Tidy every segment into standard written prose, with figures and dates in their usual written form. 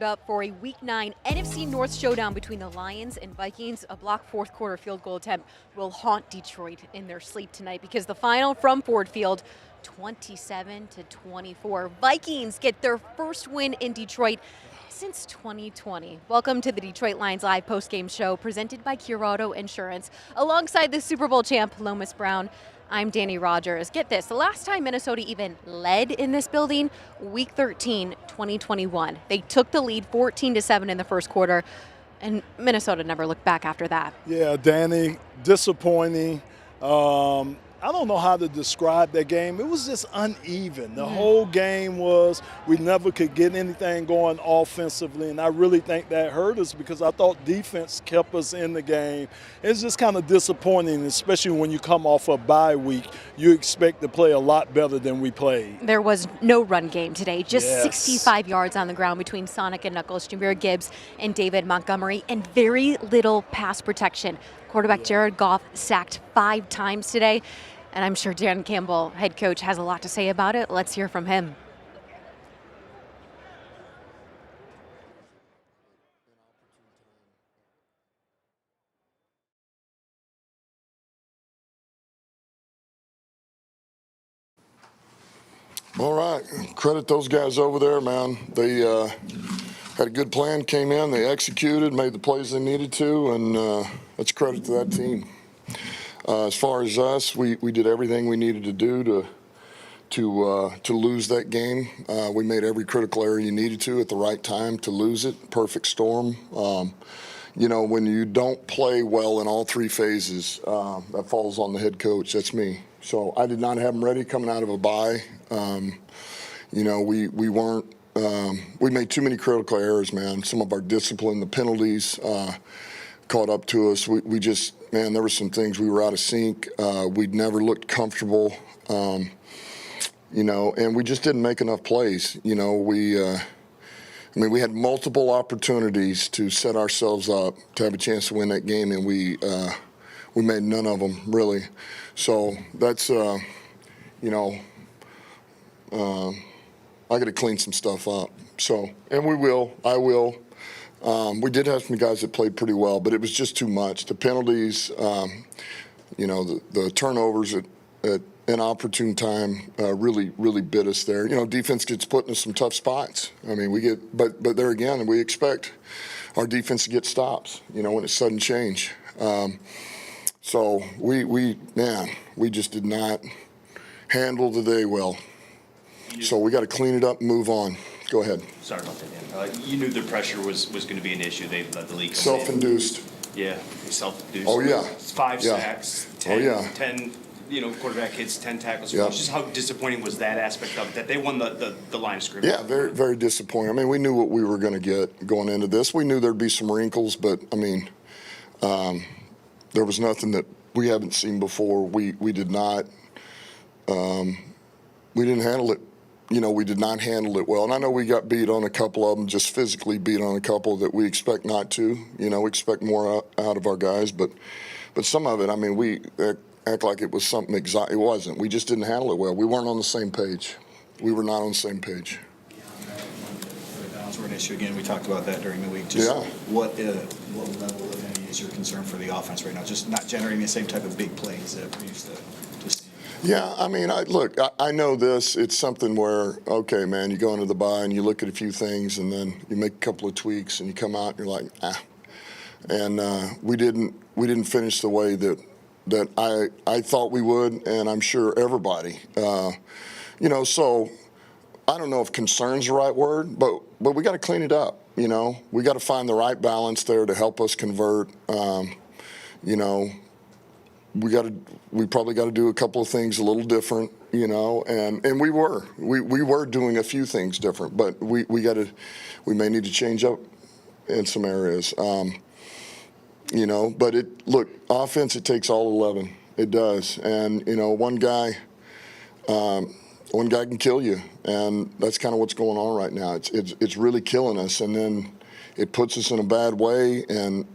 geared up for a Week 9 NFC North showdown between the Lions and Vikings. A blocked fourth quarter field goal attempt will haunt Detroit in their sleep tonight because the final from Ford Field, 27-24. Vikings get their first win in Detroit since 2020. Welcome to the Detroit Lions Live postgame show presented by Curado Insurance. Alongside the Super Bowl champ, Lomas Brown, I'm Dannie Rogers. Get this, the last time Minnesota even led in this building, Week 13, 2021. They took the lead 14-7 in the first quarter, and Minnesota never looked back after that. Yeah, Danny, disappointing. I don't know how to describe that game. It was just uneven. The whole game was, we never could get anything going offensively, and I really think that hurt us because I thought defense kept us in the game. It's just kind of disappointing, especially when you come off a bye week. You expect to play a lot better than we played. There was no run game today, just 65 yards on the ground between Sonic and Knuckles, Jahmyr Gibbs and David Montgomery, and very little pass protection. Quarterback Jared Goff sacked 5 times today, and I'm sure Dan Campbell, head coach, has a lot to say about it. Let's hear from him. All right, credit those guys over there, man. They had a good plan, came in, they executed, made the plays they needed to, and that's credit to that team. As far as us, we did everything we needed to do to lose that game. We made every critical error you needed to at the right time to lose it. Perfect storm. You know, when you don't play well in all 3 phases, that falls on the head coach. That's me. So I did not have them ready coming out of a bye. You know, we weren't. We made too many critical errors, man. Some of our discipline, the penalties, caught up to us. We just, man, there were some things we were out of sync. We'd never looked comfortable, you know, and we just didn't make enough plays. You know, I mean, we had multiple opportunities to set ourselves up to have a chance to win that game, and we made none of them, really. So that's, you know, I got to clean some stuff up. So, and we will. I will. We did have some guys that played pretty well, but it was just too much. The penalties, you know, the turnovers at inopportune time really bit us there. You know, defense gets put in some tough spots. I mean, we get, but there again, we expect our defense to get stops, you know, when it's sudden change. So we just did not handle the day well. So we got to clean it up and move on. Go ahead. Sorry about that, Dan. You knew the pressure was going to be an issue. They let the league self-induced. Yeah, self-induced. Oh, yeah. 5 sacks, 10, you know, quarterback hits 10 tackles. Yeah. Just how disappointing was that aspect of it, that they won the line of scrimmage? Yeah, very, very disappointing. I mean, we knew what we were going to get going into this. We knew there'd be some wrinkles, but, I mean, there was nothing that we haven't seen before. We did not we didn't handle it. You know, we did not handle it well. And I know we got beat on a couple of them, just physically beat on a couple that we expect not to. You know, we expect more out of our guys. But some of it, I mean, we act like it was something exotic. It wasn't. We just didn't handle it well. We weren't on the same page. We were not on the same page. Downs were an issue again. We talked about that during the week. Just what level, if any, is your concern for the offense right now? Just not generating the same type of big plays that we used to see. Yeah, I mean, I know this. It's something where, okay, man, you go into the bye and you look at a few things and then you make a couple of tweaks and you come out and you're like, ah. And we didn't finish the way that I thought we would, and I'm sure everybody. You know, so I don't know if concern's the right word, but we got to clean it up. You know, we got to find the right balance there to help us convert. You know. We probably got to do a couple of things a little different, you know, and we were doing a few things different, but we may need to change up in some areas, you know. But offense, it takes all 11. It does, and you know, one guy can kill you, and that's kind of what's going on right now. It's really killing us, and then it puts us in a bad way, and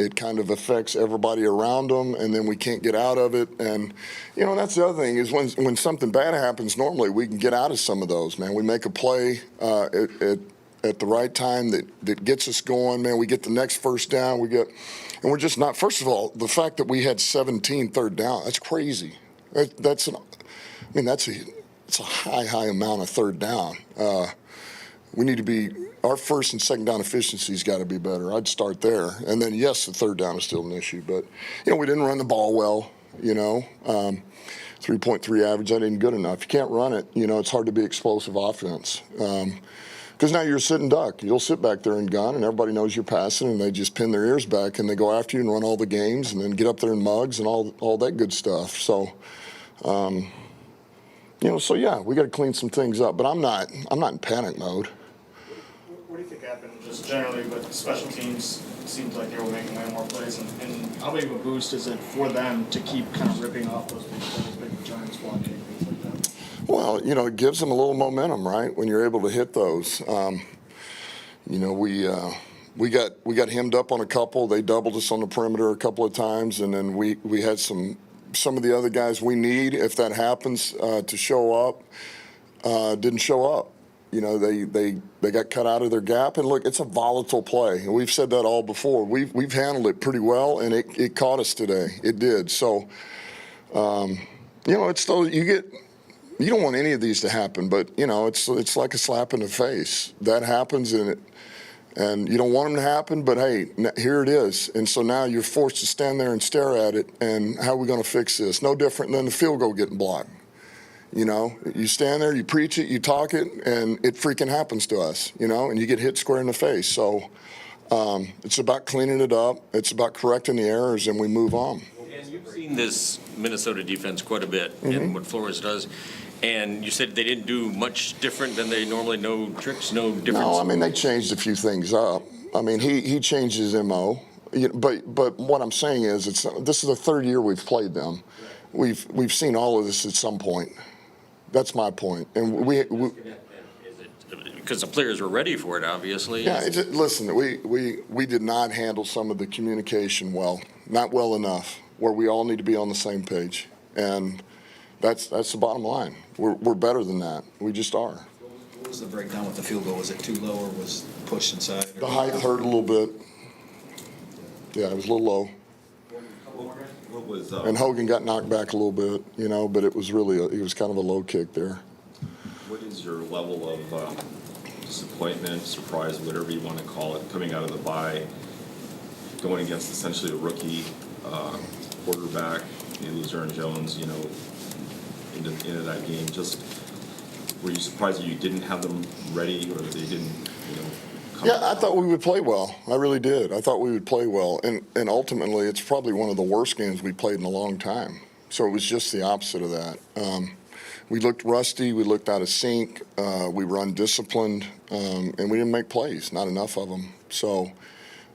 it kind of affects everybody around them, and then we can't get out of it. And, you know, that's the other thing is when something bad happens, normally we can get out of some of those, man. We make a play, at the right time that gets us going, man. We get the next first down. And we're just not. First of all, the fact that we had 17 third down, that's crazy. It's a high amount of third down. We need to be. Our first and second down efficiency's got to be better. I'd start there, and then yes, the third down is still an issue, but we didn't run the ball well. 3.3 average, that ain't good enough. You can't run it. It's hard to be explosive offense. Because now you're a sitting duck. You'll sit back there and gun, and everybody knows you're passing, and they just pin their ears back, and they go after you and run all the games, and then get up there in mugs and all that good stuff. So, so yeah, we got to clean some things up. But I'm not in panic mode. What do you think happened just generally with special teams? It seems like they were making way more plays, and how big of a boost is it for them to keep kind of ripping off those big returns, blocking, things like that? Well, it gives them a little momentum, right? When you're able to hit those. We got hemmed up on a couple. They doubled us on the perimeter a couple of times, and then we had some of the other guys we need, if that happens, to show up, didn't show up. They got cut out of their gap, and look, it's a volatile play, and we've said that all before. We've handled it pretty well, and it caught us today. It did. So, it's those you don't want any of these to happen, but it's like a slap in the face. That happens, and you don't want them to happen, but hey, here it is. And so now you're forced to stand there and stare at it, and how are we going to fix this? No different than the field goal getting blocked. You stand there, you preach it, you talk it, and it freaking happens to us, and you get hit square in the face. So it's about cleaning it up. It's about correcting the errors, and we move on. And you've seen this Minnesota defense quite a bit and what Flores does. And you said they didn't do much different than they normally. No tricks, no difference. No, they changed a few things up. He changed his MO. But what I'm saying is, this is the third year we've played them. We've seen all of this at some point. That's my point. And we Is it because the players were ready for it, obviously? Yeah, listen, we did not handle some of the communication well, not well enough, where we all need to be on the same page. And that's the bottom line. We're better than that. We just are. What was the breakdown with the field goal? Was it too low or was it pushed inside? The height hurt a little bit. Yeah, it was a little low. What was, and Hogan got knocked back a little bit, but it was really it was kind of a low kick there. what is your level of disappointment, surprise, whatever you want to call it, coming out of the bye, going against essentially a rookie quarterback, Luzerne Jones, into that game? Just were you surprised that you didn't have them ready, or they didn't, Yeah, I thought we would play well. I really did. I thought we would play well. And ultimately, it's probably one of the worst games we played in a long time. So it was just the opposite of that. We looked rusty. We looked out of sync. We were undisciplined. And we didn't make plays, not enough of them. So,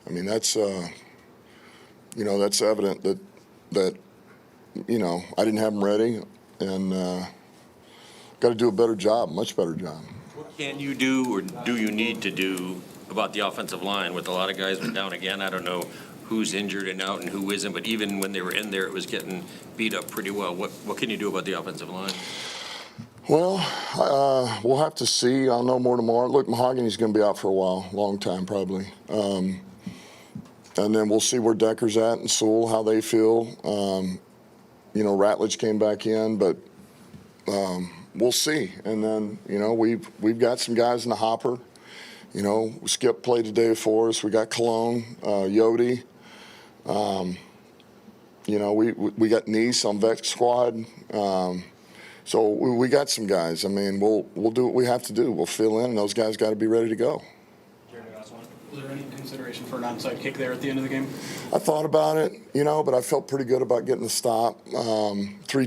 that's, that's evident that I didn't have them ready. And got to do a better job, much better job. What can you do, or do you need to do about the offensive line? With a lot of guys went down again, I don't know who's injured and out and who isn't, but even when they were in there, it was getting beat up pretty well. What can you do about the offensive line? Well, we'll have to see. I'll know more tomorrow. Look, Mahogany's going to be out for a while, long time probably. And then we'll see where Decker's at and Sewell, how they feel. Ratledge came back in, but we'll see. And then, we've got some guys in the hopper. Skip played today for us. We got Cologne, Yodi. We got Nice on Vex squad. So we got some guys. We'll do what we have to do. We'll fill in, and those guys got to be ready to go. Jeremy, last one. Was there any consideration for an onside kick there at the end of the game? I thought about it, but I felt pretty good about getting the stop. 3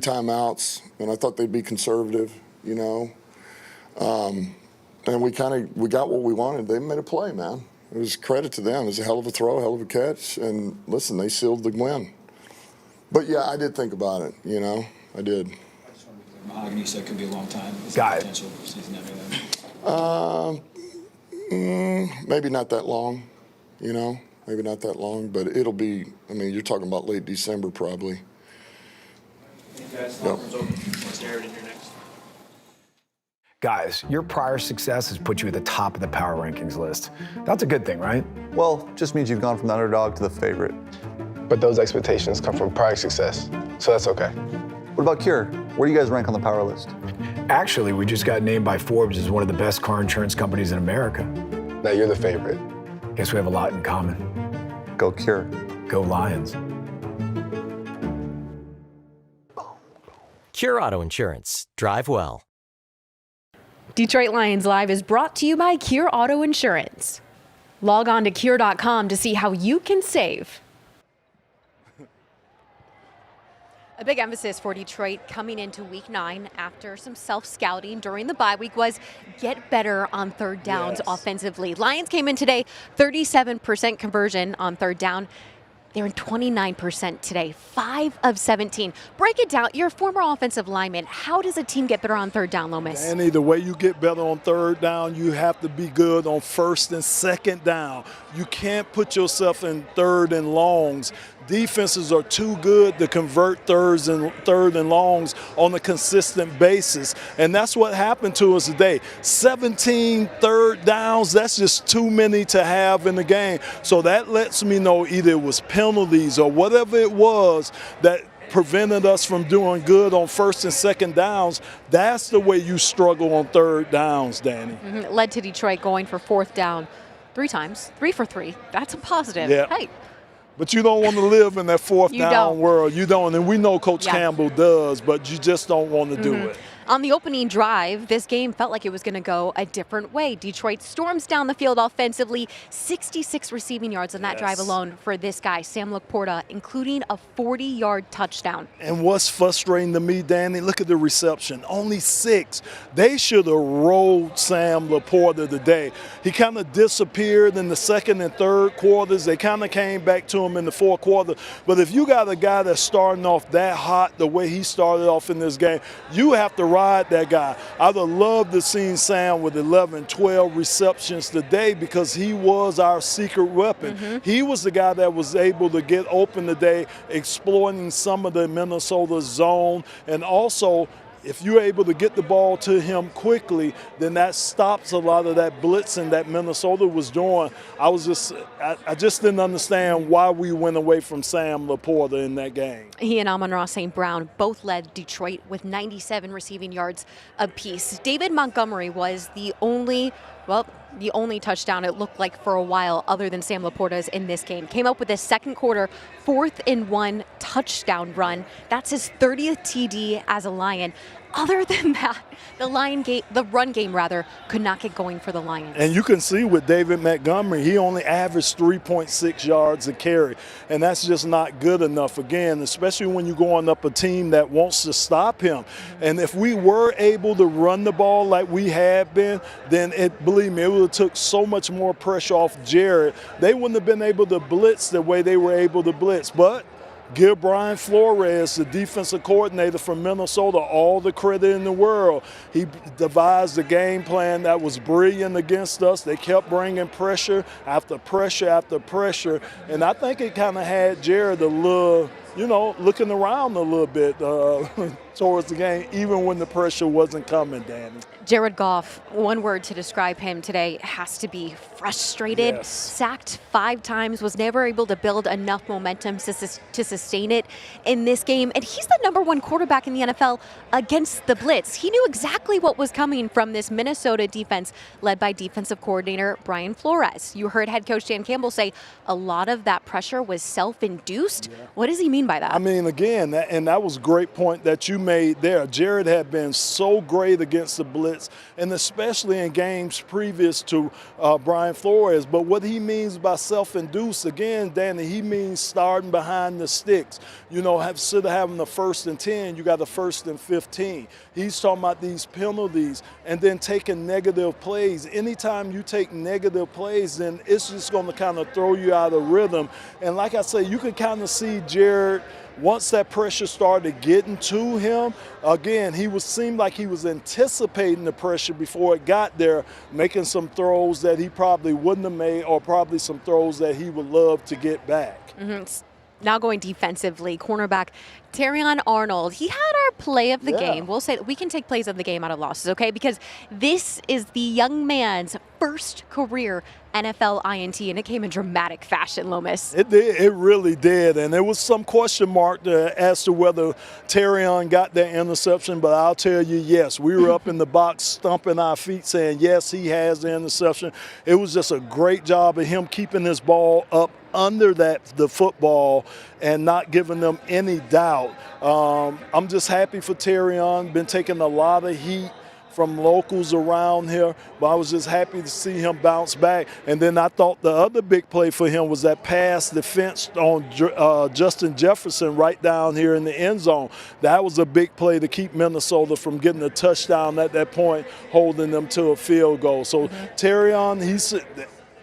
timeouts, and I thought they'd be conservative, And we got what we wanted. They made a play, man. It was credit to them. It was a hell of a throw, hell of a catch, and listen, they sealed the win. But yeah, I did think about it. I did. I just want to be clear. Mahogany, you said it could be a long time. Is Got there it. potential season ending then? Maybe not that long. Maybe not that long, but it'll be. You're talking about late December probably. Thank you guys. Yep. Conference open. What's Jared in here next? Guys, your prior success has put you at the top of the power rankings list. That's a good thing, right? Well, just means you've gone from the underdog to the favorite. But those expectations come from prior success, so that's okay. What about Cure? Where do you guys rank on the power list? Actually, we just got named by Forbes as one of the best car insurance companies in America. Now you're the favorite. Guess we have a lot in common. Go Cure. Go Lions. Cure Auto Insurance. Drive well. Detroit Lions Live is brought to you by Cure Auto Insurance. Log on to cure.com to see how you can save. A big emphasis for Detroit coming into week 9 after some self-scouting during the bye week was get better on third downs offensively. Lions came in today, 37% conversion on third down. They're in 29% today, 5 of 17. Break it down. You're a former offensive lineman. How does a team get better on third down, Lomas? Danny, the way you get better on third down, you have to be good on first and second down. You can't put yourself in third and longs. Defenses are too good to convert third and longs on a consistent basis. And that's what happened to us today. 17 third downs, that's just too many to have in the game. So that lets me know either it was penalties or whatever it was that prevented us from doing good on first and second downs. That's the way you struggle on third downs, Danny. Led to Detroit going for fourth down 3 times, 3 for 3. That's a positive. Yeah. Hey. But you don't want to live in that fourth down world. You don't. And we know Coach Campbell does, but you just don't want to do it. On the opening drive, this game felt like it was going to go a different way. Detroit storms down the field offensively, 66 receiving yards on that drive alone for this guy, Sam Laporta, including a 40-yard touchdown. And what's frustrating to me, Danny, look at the reception. Only 6. They should have rolled Sam Laporta today. He kind of disappeared in the second and third quarters. They kind of came back to him in the fourth quarter. But if you got a guy that's starting off that hot the way he started off in this game, you have to ride that guy. I'd have loved to see Sam with 11, 12 receptions today because he was our secret weapon. He was the guy that was able to get open today, exploiting some of the Minnesota zone, and also if you're able to get the ball to him quickly, then that stops a lot of that blitzing that Minnesota was doing. I just didn't understand why we went away from Sam Laporta in that game. He and Amon-Ra St. Brown both led Detroit with 97 receiving yards apiece. David Montgomery was the only touchdown it looked like for a while other than Sam Laporta's in this game. Came up with a second quarter 4th and 1 touchdown run. That's his 30th TD as a Lion. Other than that, the run game could not get going for the Lions. And you can see with David Montgomery, he only averaged 3.6 yards a carry, and that's just not good enough, again, especially when you're going up a team that wants to stop him. And if we were able to run the ball like we had been, then believe me, it would have took so much more pressure off Jared. They wouldn't have been able to blitz the way they were able to blitz. But give Brian Flores, the defensive coordinator from Minnesota, all the credit in the world. He devised a game plan that was brilliant against us. They kept bringing pressure after pressure after pressure. And I think it kind of had Jared a little, looking around a little bit towards the game, even when the pressure wasn't coming, Danny. Jared Goff, one word to describe him today has to be frustrated. Yes. Sacked 5 times, was never able to build enough momentum to sustain it in this game. And he's the #1 quarterback in the NFL against the blitz. He knew exactly what was coming from this Minnesota defense led by defensive coordinator Brian Flores. You heard head coach Dan Campbell say a lot of that pressure was self-induced. Yeah. What does he mean by that? I mean, again, that was a great point that you made there. Jared had been so great against the blitz, and especially in games previous to Brian Flores. But what he means by self-induced, again, Danny, he means starting behind the sticks. Instead of having the 1st and 10, you got the 1st and 15. He's talking about these penalties and then taking negative plays. Anytime you take negative plays, then it's just going to kind of throw you out of rhythm. And like I say, you can kind of see Jared, once that pressure started getting to him, again, seemed like he was anticipating the pressure before it got there, making some throws that he probably wouldn't have made, or probably some throws that he would love to get back. Now going defensively, cornerback Terrion Arnold. He had our play of the game. We'll say that we can take plays of the game out of losses, okay? Because this is the young man's first career NFL INT, and it came in dramatic fashion, Lomas. It did. It really did. And there was some question mark as to whether Terrion got that interception, but I'll tell you, yes. We were up in the box stomping our feet saying, yes, he has the interception. It was just a great job of him keeping his ball up under the football and not giving them any doubt. I'm just happy for Terrion. Been taking a lot of heat from locals around here, but I was just happy to see him bounce back. And then I thought the other big play for him was that pass defense on Justin Jefferson right down here in the end zone. That was a big play to keep Minnesota from getting a touchdown at that point, holding them to a field goal. So Terrion, he's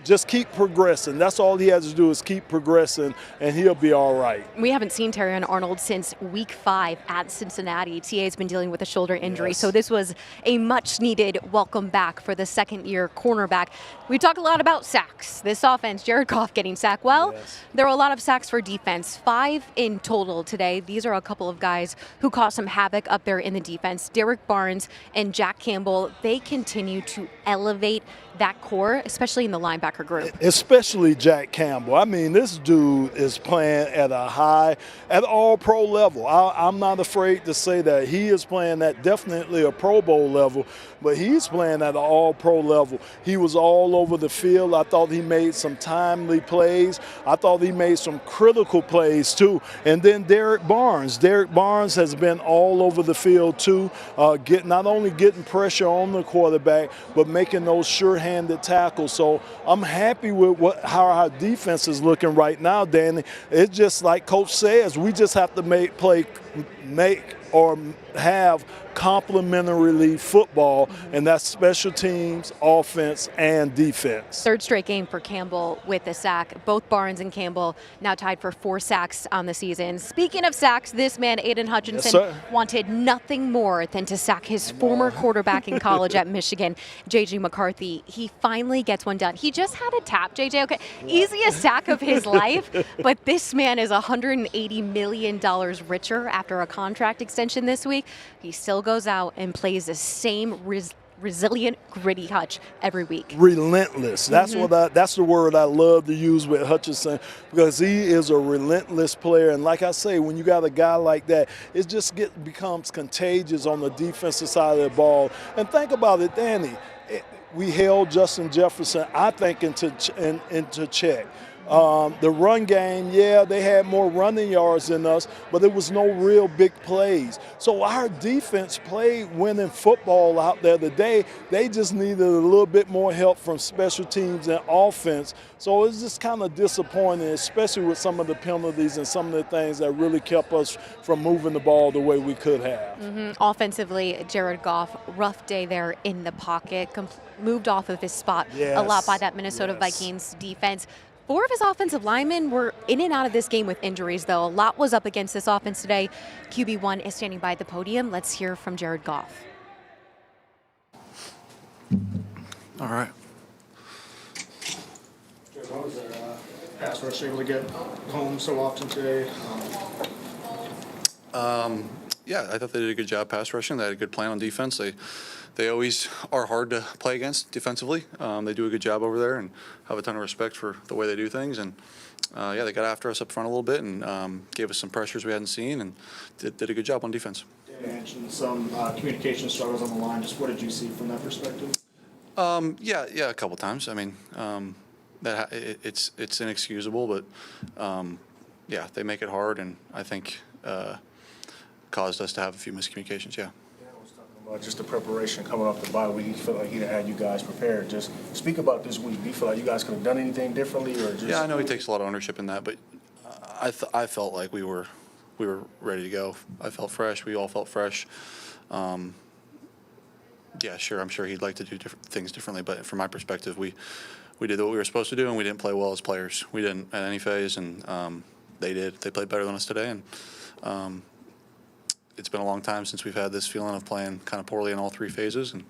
just keep progressing. That's all he has to do is keep progressing, and he'll be all right. We haven't seen Terrion Arnold since week 5 at Cincinnati. TA has been dealing with a shoulder injury, so this was a much-needed welcome back for the second-year cornerback. We talk a lot about sacks. This offense, Jared Goff getting sacked. Well, there were a lot of sacks for defense, 5 in total today. These are a couple of guys who caused some havoc up there in the defense. Derek Barnes and Jack Campbell, they continue to elevate that core, especially in the linebacker group. Especially Jack Campbell. I mean, this dude is playing at at all pro level. I'm not afraid to say that. He is playing at definitely a Pro Bowl level, but he's playing at an all pro level. He was all over the field. I thought he made some timely plays. I thought he made some critical plays too. And then Derek Barnes. Derek Barnes has been all over the field too, not only getting pressure on the quarterback, but making those sure-handed tackles. So I'm happy with how our defense is looking right now, Danny. It's just like Coach says, we just have to have complementarily football, and that's special teams, offense, and defense. Third straight game for Campbell with a sack. Both Barnes and Campbell now tied for 4 sacks on the season. Speaking of sacks, this man, Aiden Hutchinson, wanted nothing more than to sack his former quarterback in college at Michigan, J.J. McCarthy. He finally gets one done. He just had a tap, J.J. Okay, easiest sack of his life, but this man is $180 million richer after a contract extension this week. He still goes out and plays the same resilient, gritty Hutch every week. Relentless. That's that's the word I love to use with Hutchinson, because he is a relentless player. And like I say, when you got a guy like that, it just becomes contagious on the defensive side of the ball. And think about it, Danny. We held Justin Jefferson, I think, into check. The run game, they had more running yards than us, but there was no real big plays. So our defense played winning football out there today. They just needed a little bit more help from special teams and offense. So it's just kind of disappointing, especially with some of the penalties and some of the things that really kept us from moving the ball the way we could have. Offensively, Jared Goff, rough day there in the pocket, moved off of his spot a lot by that Minnesota Vikings defense. 4 of his offensive linemen were in and out of this game with injuries, though. A lot was up against this offense today. QB1 is standing by the podium. Let's hear from Jared Goff. All right. Jared, what was their pass rush able to get home so often today? Yeah, I thought they did a good job pass rushing. They had a good plan on defense. They always are hard to play against defensively. They do a good job over there and have a ton of respect for the way they do things. And they got after us up front a little bit and gave us some pressures we hadn't seen and did a good job on defense. You mentioned some communication struggles on the line. Just what did you see from that perspective? A couple times. I mean, it's inexcusable, but they make it hard, and I think caused us to have a few miscommunications. Just the preparation coming off the bye week. You feel like he'd had you guys prepared. Just speak about this week. Do you feel like you guys could have done anything differently, or just? Yeah, I know he takes a lot of ownership in that, but I felt like we were ready to go. I felt fresh. We all felt fresh. Sure. I'm sure he'd like to do things differently, but from my perspective, we did what we were supposed to do, and we didn't play well as players. We didn't at any phase, and they did. They played better than us today, and. It's been a long time since we've had this feeling of playing kind of poorly in all 3 phases, and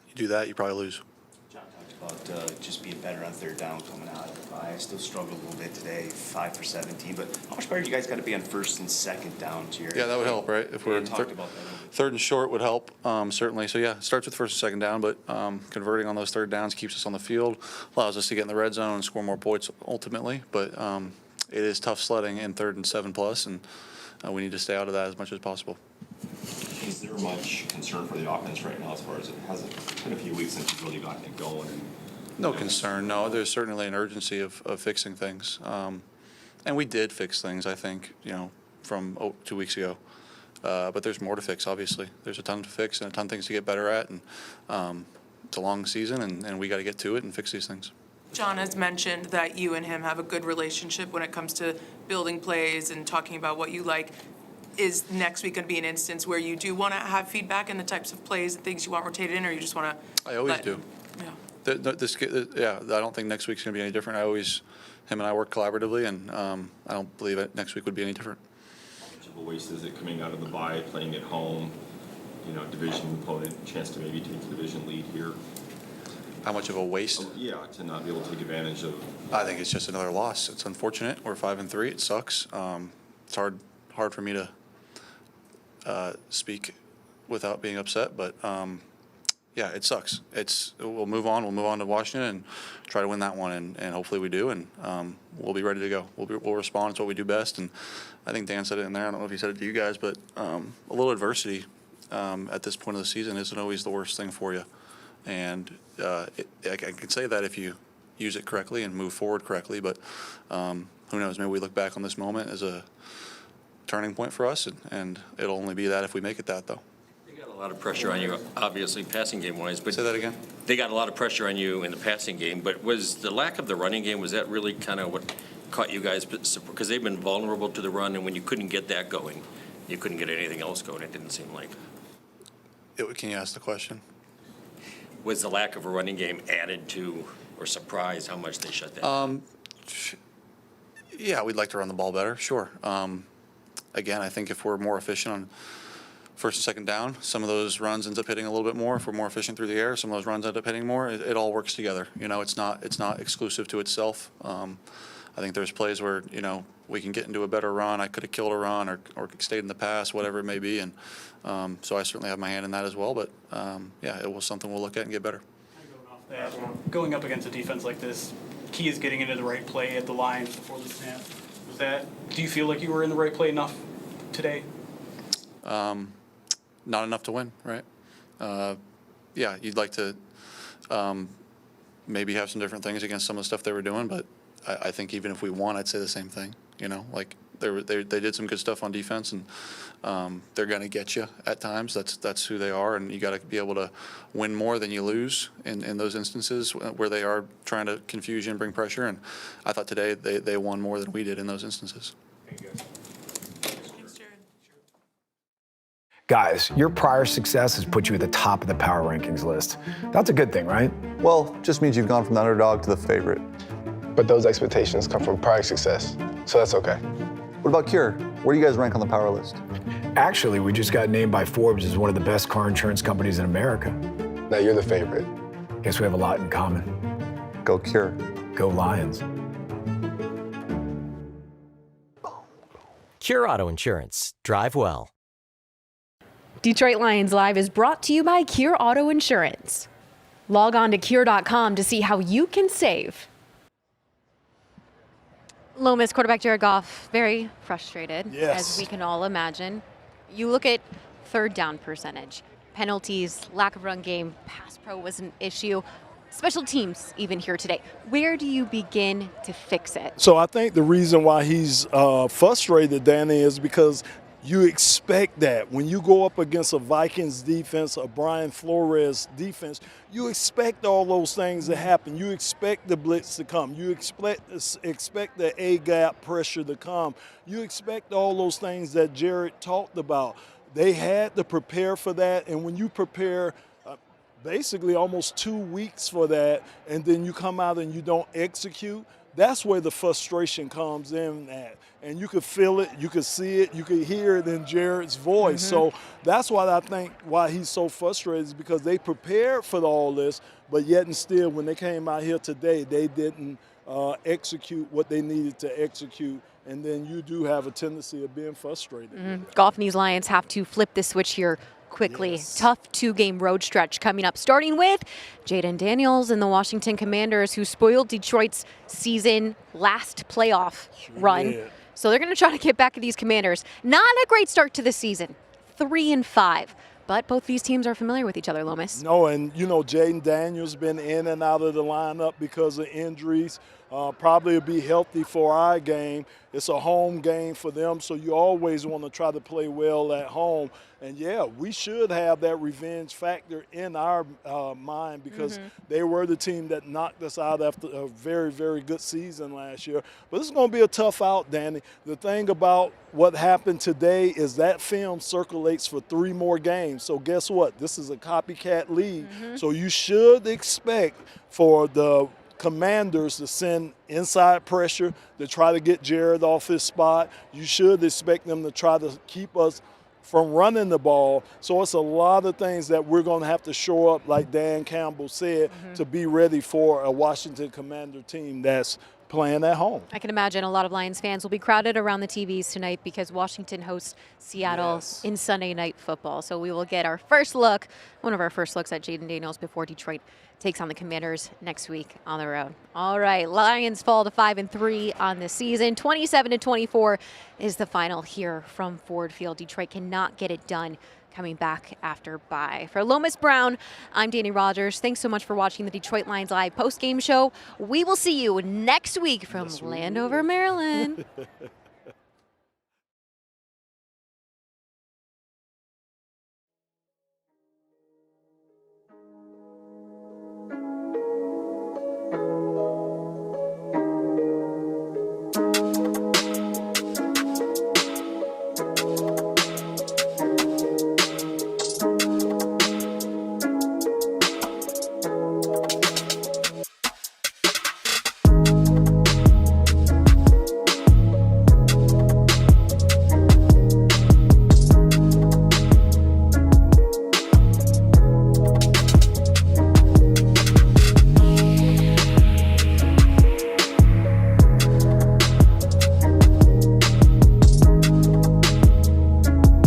you do that, you probably lose. John talked about just being better on third down coming out of the bye. guys still struggled a little bit today, 5 for 17. But how much better do you guys got to be on first and second down to your? Yeah, that would help, right? If we're talked about that. third and short would help, certainly. So, yeah, starts with first and second down, but converting on those third downs keeps us on the field, allows us to get in the red zone and score more points ultimately. But it is tough sledding in 3rd and 7+, and we need to stay out of that as much as possible. Is there much concern for the offense right now as far as it hasn't been a few weeks since you've really gotten it going? No concern. No, there's certainly an urgency of fixing things. And we did fix things, I think, from 2 weeks ago. But there's more to fix, obviously. There's a ton to fix and a ton of things to get better at. And it's a long season, and we got to get to it and fix these things. John has mentioned that you and him have a good relationship when it comes to building plays and talking about what you like. Is next week going to be an instance where you do want to have feedback in the types of plays and things you want rotated in, or you just want to? I always do. Yeah. I don't think next week's going to be any different. Him and I work collaboratively, and I don't believe it next week would be any different. How much of a waste is it coming out of the bye, playing at home, division opponent, chance to maybe take the division lead here? How much of a waste? To not be able to take advantage of. I think it's just another loss. It's unfortunate. We're 5-3. It sucks. It's hard for me to speak without being upset, but yeah, it sucks. We'll move on. We'll move on to Washington and try to win that one, and hopefully we do, and we'll be ready to go. We'll respond. It's what we do best, and I think Dan said it in there. I don't know if he said it to you guys, but a little adversity at this point of the season isn't always the worst thing for you, and I can say that if you use it correctly and move forward correctly, but who knows? Maybe we look back on this moment as a turning point for us, and it'll only be that if we make it that, though. They got a lot of pressure on you, obviously, passing game-wise. But say that again? They got a lot of pressure on you in the passing game, but was the lack of the running game, was that really kind of what caught you guys? Because they've been vulnerable to the run, and when you couldn't get that going, you couldn't get anything else going, it didn't seem like. Can you ask the question? Was the lack of a running game added to or surprised how much they shut down? Yeah, we'd like to run the ball better, sure. Again, I think if we're more efficient on first and second down, some of those runs ends up hitting a little bit more. If we're more efficient through the air, some of those runs end up hitting more. It all works together. It's not exclusive to itself. I think there's plays where we can get into a better run. I could have killed a run or stayed in the pass, whatever it may be, and so I certainly have my hand in that as well. But yeah, it was something we'll look at and get better. Going up against a defense like this, key is getting into the right play at the line before the snap. Do you feel like you were in the right play enough today? Not enough to win, right? Yeah, you'd like to maybe have some different things against some of the stuff they were doing, but I think even if we won, I'd say the same thing. Like they did some good stuff on defense, and they're going to get you at times. That's who they are, and you got to be able to win more than you lose in those instances where they are trying to confuse you and bring pressure. And I thought today they won more than we did in those instances. Guys, your prior success has put you at the top of the power rankings list. That's a good thing, right? Well, just means you've gone from the underdog to the favorite. But those expectations come from prior success, so that's okay. What about Cure? Where do you guys rank on the power list? Actually, we just got named by Forbes as one of the best car insurance companies in America. Now you're the favorite. Guess we have a lot in common. Go Cure. Go Lions. Cure Auto Insurance. Drive well. Detroit Lions Live is brought to you by Cure Auto Insurance. Log on to Cure.com to see how you can save. Lomas quarterback Jared Goff, very frustrated, as we can all imagine. You look at third down percentage, penalties, lack of run game, pass pro was an issue. Special teams even here today. Where do you begin to fix it? So I think the reason why he's frustrated, Danny, is because you expect that. When you go up against a Vikings defense, a Brian Flores defense, you expect all those things to happen. You expect the blitz to come. You expect the A-gap pressure to come. You expect all those things that Jared talked about. They had to prepare for that, and when you prepare basically almost 2 weeks for that, and then you come out and you don't execute, that's where the frustration comes in at. And you could feel it, you could see it, you could hear it in Jared's voice. So that's why I think why he's so frustrated is because they prepared for all this, but yet and still when they came out here today, they didn't execute what they needed to execute. And then you do have a tendency of being frustrated. Goff and these Lions have to flip the switch here quickly. Yes. Tough 2-game road stretch coming up, starting with Jaden Daniels and the Washington Commanders, who spoiled Detroit's season last playoff run. did. So they're going to try to get back at these Commanders. Not a great start to the season, 3-5. But both these teams are familiar with each other, Lomas. No, and Jaden Daniels been in and out of the lineup because of injuries. Probably will be healthy for our game. It's a home game for them, so you always want to try to play well at home. And yeah, we should have that revenge factor in our mind because they were the team that knocked us out after a very, very good season last year. But it's going to be a tough out, Danny. The thing about what happened today is that film circulates for 3 more games. So guess what? This is a copycat league. So you should expect for the Commanders to send inside pressure to try to get Jared off his spot. You should expect them to try to keep us from running the ball. So it's a lot of things that we're going to have to show up, like Dan Campbell said, to be ready for a Washington Commander team that's playing at home. I can imagine a lot of Lions fans will be crowded around the TVs tonight because Washington hosts Seattle in Sunday Night Football. So we will get our first look, one of our first looks at Jaden Daniels before Detroit takes on the Commanders next week on the road. All right, Lions fall to 5-3 on the season. 27-24 is the final here from Ford Field. Detroit cannot get it done coming back after bye. For Lomas Brown, I'm Dannie Rogers. Thanks so much for watching the Detroit Lions Live post-game show. We will see you next week from Landover, Maryland.